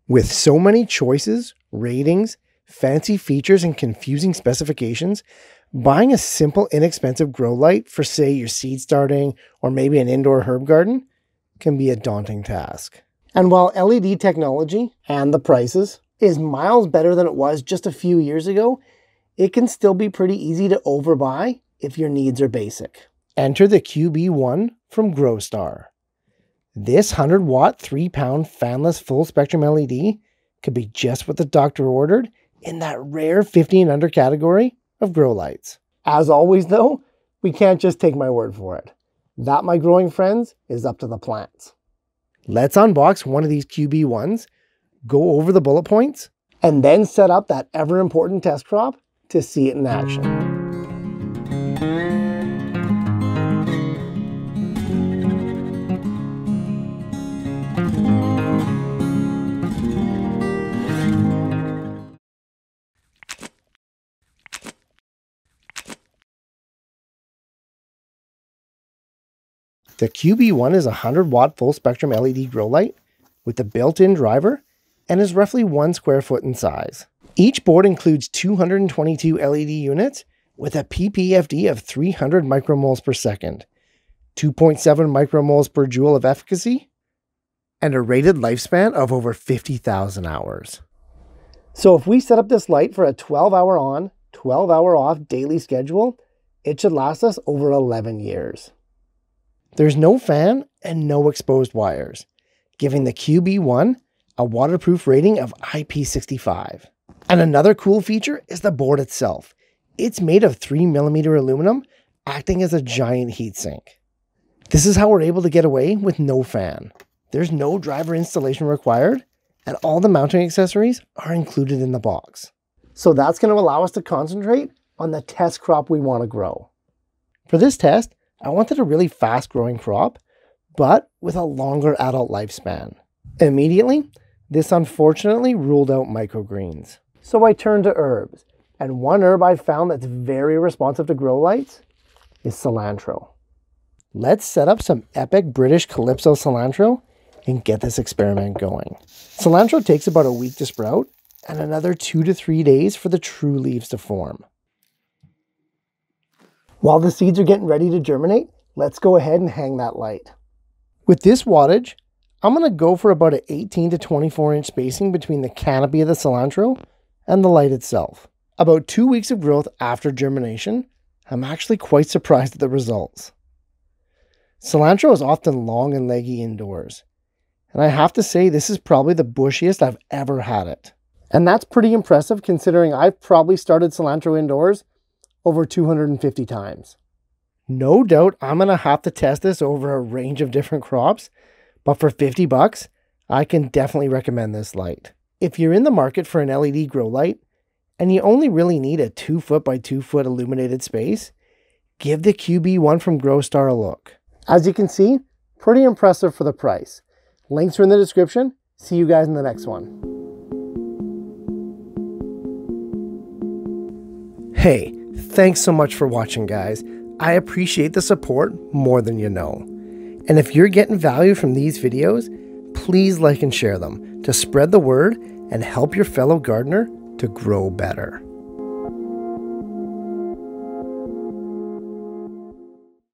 With so many choices, ratings, fancy features, and confusing specifications, buying a simple, inexpensive grow light for, say, your seed starting or maybe an indoor herb garden can be a daunting task. And while LED technology and the prices is miles better than it was just a few years ago, it can still be pretty easy to overbuy if your needs are basic. Enter the QB1 from Growstar. This 100-watt, 3-pound fanless full-spectrum LED could be just what the doctor ordered in that rare 50 and under category of grow lights. As always though, we can't just take my word for it. That, my growing friends, is up to the plants. Let's unbox one of these QB1s, go over the bullet points, and then set up that ever-important test crop to see it in action. The QB1 is a 100-watt full-spectrum LED grow light with a built-in driver and is roughly 1 square foot in size. Each board includes 222 LED units with a ppfd of 300 micromoles per second, 2.7 micromoles per joule of efficacy, and a rated lifespan of over 50,000 hours. So if we set up this light for a 12-hour on, 12-hour off daily schedule, it should last us over 11 years. There's no fan and no exposed wires, giving the QB1 a waterproof rating of IP65. And another cool feature is the board itself. It's made of 3mm aluminum, acting as a giant heatsink. This is how we're able to get away with no fan. There's no driver installation required, and all the mounting accessories are included in the box. So that's going to allow us to concentrate on the test crop we want to grow. For this test, I wanted a really fast-growing crop, but with a longer adult lifespan. Immediately, this unfortunately ruled out microgreens. So I turned to herbs, and one herb I found that's very responsive to grow lights is cilantro. Let's set up some epic British Calypso cilantro and get this experiment going. Cilantro takes about a week to sprout, and another 2 to 3 days for the true leaves to form. While the seeds are getting ready to germinate, let's go ahead and hang that light. With this wattage, I'm going to go for about an 18 to 24 inch spacing between the canopy of the cilantro and the light itself. About 2 weeks of growth after germination, I'm actually quite surprised at the results. Cilantro is often long and leggy indoors, and I have to say this is probably the bushiest I've ever had it. And that's pretty impressive considering I've probably started cilantro indoors over 250 times. No doubt I'm going to have to test this over a range of different crops, but for $50, I can definitely recommend this light. If you're in the market for an LED grow light, and you only really need a 2 foot by 2 foot illuminated space, give the QB1 from Growstar a look. As you can see, pretty impressive for the price. Links are in the description. See you guys in the next one. Hey, thanks so much for watching, guys. I appreciate the support more than you know. And if you're getting value from these videos, please like and share them to spread the word and help your fellow gardener to grow better.